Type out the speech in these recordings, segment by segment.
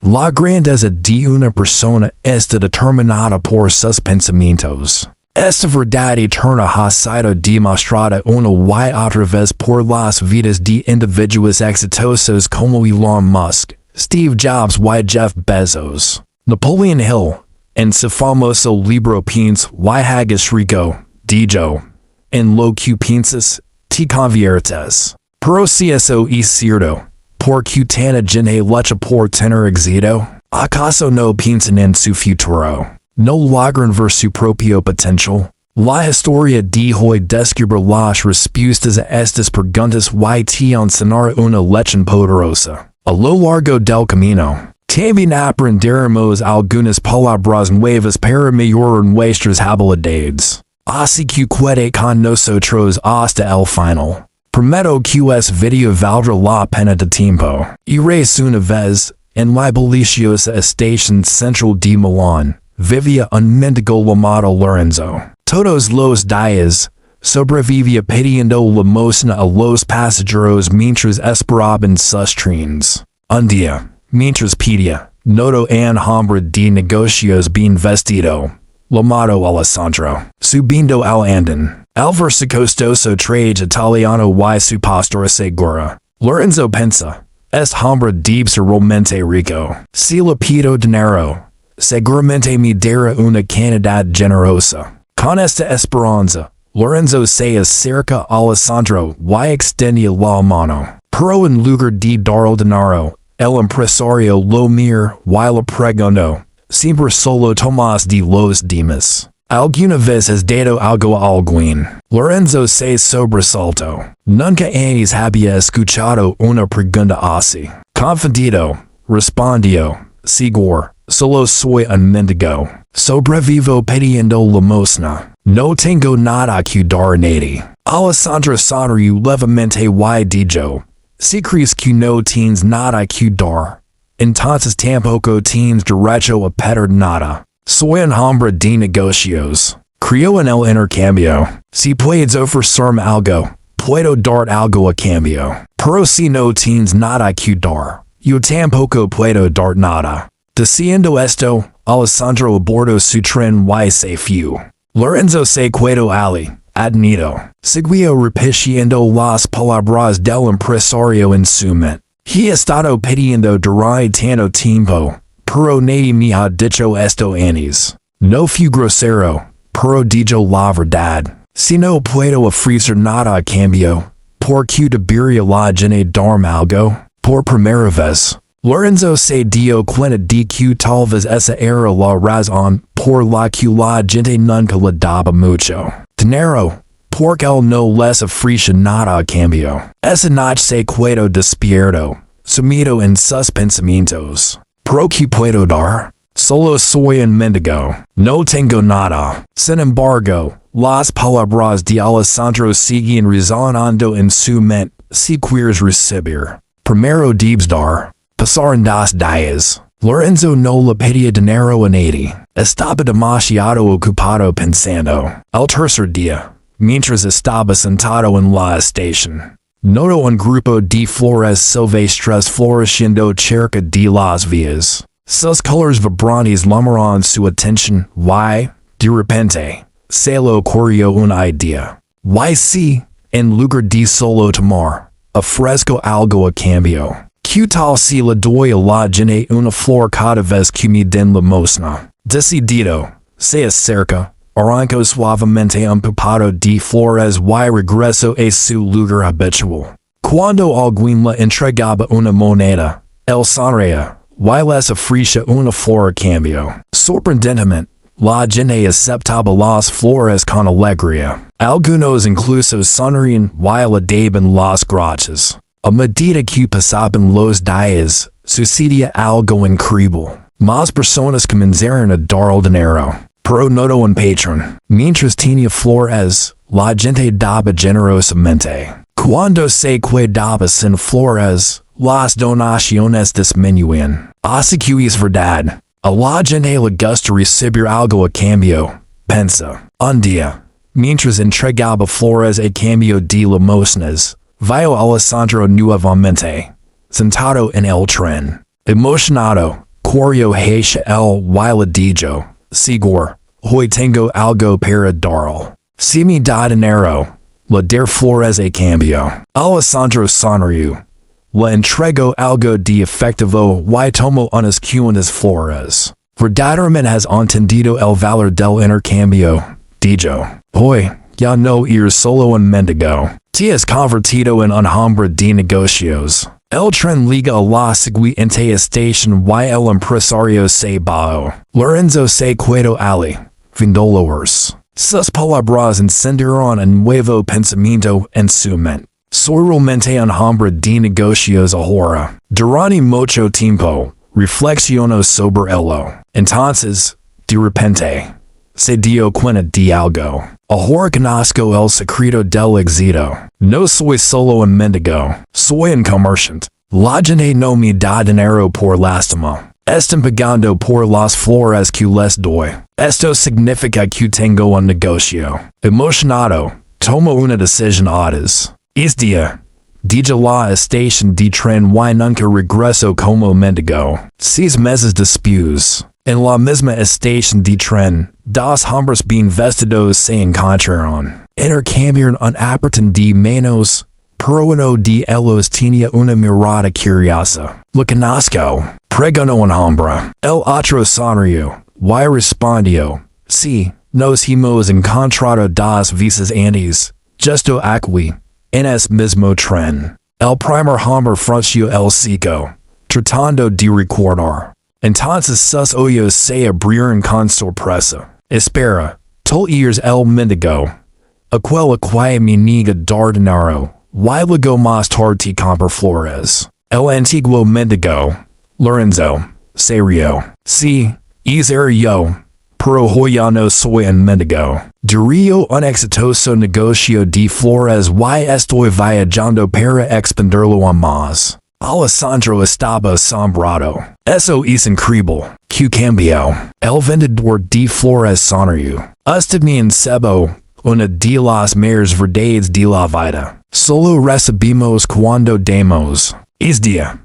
La grandeza de una persona está determinada por sus pensamientos. Esta verdad eterna ha sido demostrada una y otra vez por las vidas de individuos exitosos como Elon Musk, Steve Jobs y Jeff Bezos. Napoleon Hill, en su famoso libro Piensa y hagas rico, dijo, en lo que piensas, te conviertes. Pero si eso es cierto, ¿por qué tanta gente lucha por tener éxito? ¿Acaso no piensan en su futuro? ¿No logran ver su propio potencial? La historia de hoy descubre las respuestas a estas preguntas y te enseñará una lección poderosa. A lo largo del camino, también aprenderemos algunas palabras nuevas para mejorar nuestras habilidades. Así que quédate con nosotros hasta el final. Prometo que este video valdrá la pena de tiempo. Iréis una vez, en la deliciosa estación central de Milán, vivía un mendigo llamado Lorenzo. Todos los días, sobrevivía pidiendo limosna a los pasajeros mientras esperaban sus trenes. Un día, mientras pedía, notó un hombre de negocios bien vestido, llamado Alessandro, subiendo al andén. El verso costoso traje italiano y su postura segura. Lorenzo pensa, este hombre debe ser realmente rico. Si le pido dinero, seguramente me dará una cantidad generosa. Con esta esperanza, Lorenzo se acerca a Alessandro y extiende la mano. Pero en lugar de dar el dinero, el empresario lo mira y le preguntó, ¿siempre solo tomas de los demás? ¿Alguna vez has dado algo a alguien? Lorenzo se sobresaltó. Nunca antes había escuchado una pregunta así. Confundido, respondió, seguro, solo soy un mendigo. Sobrevivo pidiendo limosna. No tengo nada que dar a nadie. Alessandro sonrió levemente y dijo, si crees que no tienes nada que dar, entonces tampoco tienes derecho a pedir nada. Soy un hombre de negocios. Creo en el intercambio. Si puedes ofrecerme algo, puedo dar algo a cambio. Pero si no tienes nada que dar, yo tampoco puedo dar nada. Diciendo esto, Alessandro abordó su tren y se fue. Lorenzo se quedó allí, admito. Siguió repitiendo las palabras del empresario en su mente. He estado pidiendo durante tanto tiempo, pero nadie me ha dicho esto antes. No fui grosero, pero dijo la verdad. Si no puedo ofrecer nada a cambio, ¿por qué debería la gente darme algo? Por primera vez, Lorenzo se dio cuenta de que tal vez esa era la razón por la que la gente nunca le daba mucho dinero, porque él no les ofrecía nada a cambio. Esa noche se quedó despierto, sumido en sus pensamientos. ¿Pero qué puedo dar? Solo soy un mendigo. No tengo nada. Sin embargo, las palabras de Alessandro siguen resonando en su mente. Si quieres recibir, primero debes dar. Pasaron 2 días. Lorenzo no le pedía dinero a nadie. Estaba demasiado ocupado pensando. El tercer día, mientras estaba sentado en la estación, notó un grupo de flores silvestres floreciendo cerca de las vías. Sus colores vibrantes llamaron su atención y, de repente, se le ocurrió una idea. Y si, en lugar de solo tomar, ofrezco algo a cambio. ¿Qué tal si le doy a la gente una flor cada vez que me den limosna? Decidido, se acerca, arrancó suavemente un puñado de flores y regresó a su lugar habitual. Cuando alguien le entregaba una moneda, él sonreía y les ofrecía una flor a cambio. Sorprendentemente, la gente aceptaba las flores con alegría. Algunos incluso sonrían y le daban las gracias. A medida que pasaban los días, sucedía algo increíble. Más personas comenzaron a dar el dinero. Pero notó un patrón. Mientras tenía flores, la gente daba generosamente. Cuando se quedaba sin flores, las donaciones disminuían. Así que es verdad. A la gente le gusta recibir algo a cambio. Pensa. Un día, mientras entregaba flores a cambio de limosnas, vio a Alessandro nuevamente, sentado en el tren. Emocionado, recuerdo hacia el dijo, Sigor, hoy tengo algo para daral. Si me da dinero, la der flores a cambio. Alessandro sonrió. Le entrego algo de efectivo y tomo unas cuantas flores. Verdaderamente has entendido el valor del intercambio, dijo. Hoy, ya no eres solo un mendigo. Te has convertido en un hombre de negocios. El tren liga a la siguiente estación y el empresario se bao. Lorenzo se quedó allí. Vendolores. Sus palabras encendieron un nuevo pensamiento en su mente. Soy realmente un hombre de negocios ahora. Durante mucho tiempo, reflexionó sobre ello. Entonces, de repente, se dio cuenta de algo. Ahora conozco el secreto del éxito. No soy solo un mendigo, soy un comerciante. La gente no me da dinero por lástima. Están pagando por las flores que les doy. Esto significa que tengo un negocio. Emocionado, tomo una decisión audaz. Día, dijo la estación de tren y nunca regreso como mendigo. 6 meses después, en la misma estación de tren, dos hombres bien vestidos se encontraron. Intercambiaron un apretón de manos, pero uno de ellos tenía una mirada curiosa. Lo conozco, preguntó un hombre. El otro sonrió, y respondió, sí, nos hemos encontrado dos veces antes, justo aquí. En es mismo tren. El primer hombre frunció el cejo, tratando de recordar. Entonces sus ojos se abrieron con sorpresa. Espera, tú eres el mendigo. Aquel que me niega dar dinero, y luego más tarde te compra flores. El antiguo mendigo, Lorenzo, se rió. Sí, era yo. Pero hoy ya no soy un mendigo. Diría un exitoso negocio de flores y estoy viajando para expandirlo a más. Alessandro estaba asombrado. Eso es increíble. ¿Qué cambió? El vendedor de flores sonrió. Usted me encebó una de las mayores verdades de la vida. Solo recibimos cuando damos. Día.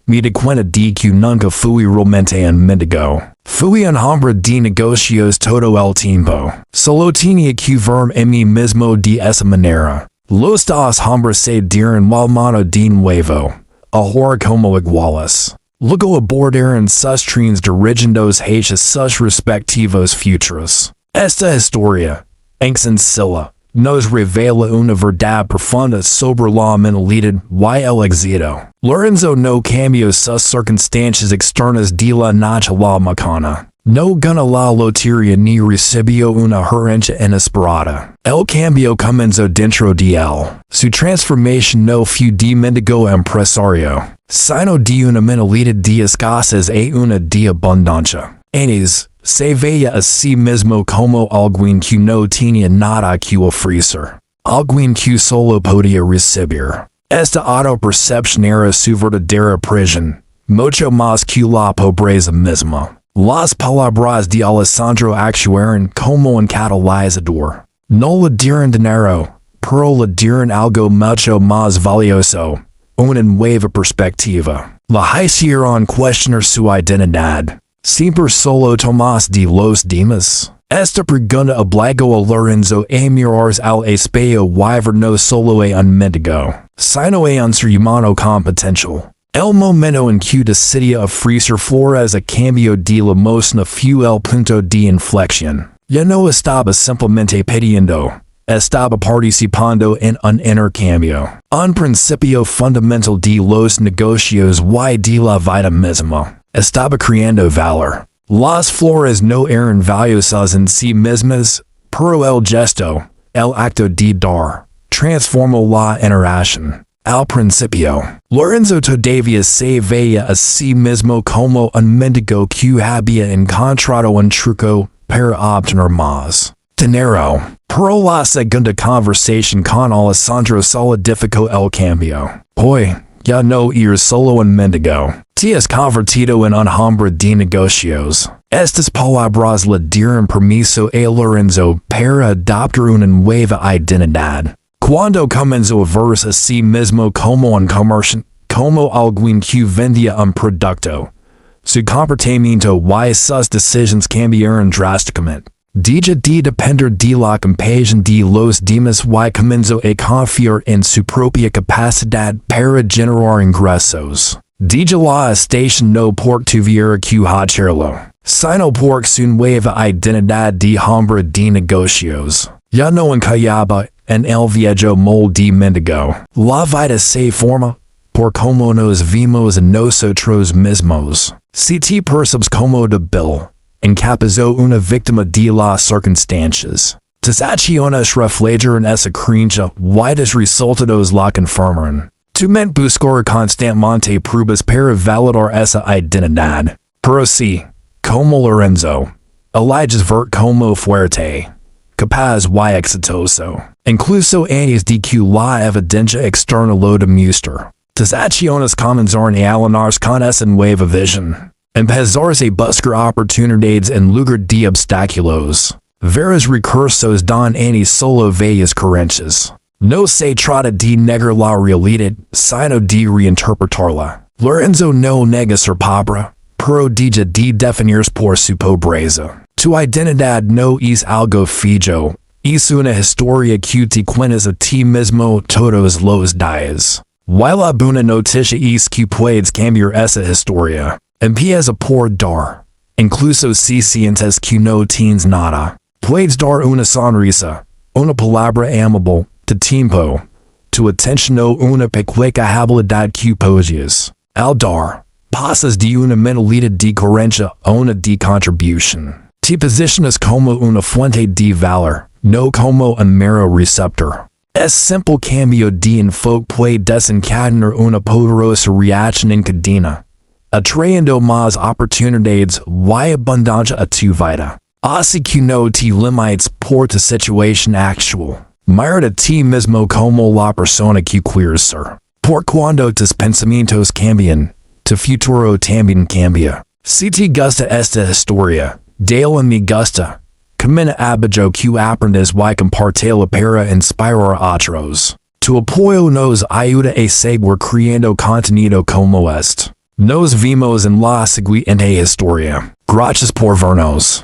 Me di cuenta de que nunca fui realmente un mendigo. Fui un hombre de negocios todo el tiempo. Solo tenía que verme en mí mismo de esa manera. Los dos hombres se dieron la mano de nuevo. Ahora como iguales. Luego abordaron sus trenes dirigidos hacia sus respectivos futuros. Esta historia, en sencilla, nos revela una verdad profunda sobre la mentalidad y el éxito. Lorenzo no cambió sus circunstancias externas de la noche a la mañana. No ganó la lotería ni recibió una herencia inesperada. El cambio comenzó dentro de él. Su transformación no fue de mendigo a empresario, sino de una mentalidad de escasez a una de abundancia. Antes, se veía a sí mismo como alguien que no tenía nada que ofrecer. Alguien que solo podía recibir. Esta autopercepción era su verdadera prisión, mucho más que la pobreza misma. Las palabras de Alessandro actuaron como un catalizador. No le dieron dinero, pero le dieron algo mucho más valioso, una nueva perspectiva. La hicieron cuestionar su identidad. Siempre solo tomas de los demás. Esta pregunta obligó a Lorenzo a mirarse al espejo y ver no solo a un mendigo, sino a un ser humano con potencial. El momento en que decidía ofrecer flores a cambio de limosna fue el punto de inflexión. Ya no estaba simplemente pidiendo, estaba participando en un intercambio. Un principio fundamental de los negocios y de la vida misma. Estaba creando valor. Las flores no eran valiosas en sí mismas, pero el gesto, el acto de dar, transformó la interacción. Al principio, Lorenzo todavía se veía a sí mismo como un mendigo que había encontrado un truco para obtener más dinero. Pero la segunda conversación con Alessandro solidificó el cambio. Hoy, ya no eres solo un mendigo. Te has convertido en un hombre de negocios. Estas palabras le dieron permiso a Lorenzo para adoptar una nueva identidad. Cuando comenzó a verse a sí mismo como un comerciante, como alguien que vendía un producto, Su comportamiento y sus decisiones cambiaron drásticamente. Deja de depender de la compasión de los demás y comenzó a confiar en su propia capacidad para generar ingresos. Deja la estación no por tuviera que hacerlo, sino por su nueva identidad de hombre de negocios. Ya no encallaba en el viejo molde de mendigo. La vida se forma por como nos vimos a nosotros mismos. Si te percibes como débil, incapaz o una víctima de las circunstancias, tus acciones reflejan esa creencia y tus resultados la confirman. Tu mente buscará constantemente pruebas para validar esa identidad. Pero si, como Lorenzo, eliges ver como fuerte, capaz y exitoso, incluso antes de que la evidencia externa lo demuestre, tus acciones comenzarán a alinearse con esa nueva visión. Empezarás a buscar oportunidades en lugar de obstáculos. Verás recursos don antes solo veías carencias. No se trata de negar la realidad, sino de reinterpretarla. Lorenzo no nega ser pobre, pero deja de definirse por su pobreza. Tu identidad no es algo fijo, es una historia que te cuentas a ti mismo todos los días. Y la buena noticia es que puedes cambiar esa historia. Empieza por dar. Incluso si sientes que no tienes nada, puedes dar una sonrisa, una palabra amable, tu tiempo, tu atención o una pequeña habilidad que posees. Al dar, pasas de una mentalidad de carencia a una de contribución. Te posicionas como una fuente de valor, no como un mero receptor. Es simple cambio de enfoque puede desencadenar una poderosa reacción en cadena, atrayendo más oportunidades y abundancia a tu vida. Así que no te limites por tu situación actual. Mira a ti mismo como la persona que quieres ser. Por cuando tus pensamientos cambian, tu futuro también cambia. Si te gusta esta historia, dale me gusta. Camina abajo que aprendes y compartela para inspirar a otros. Tu apoyo nos ayuda a seguir creando contenido como este. Nos vemos en la siguiente historia. Gracias por vernos.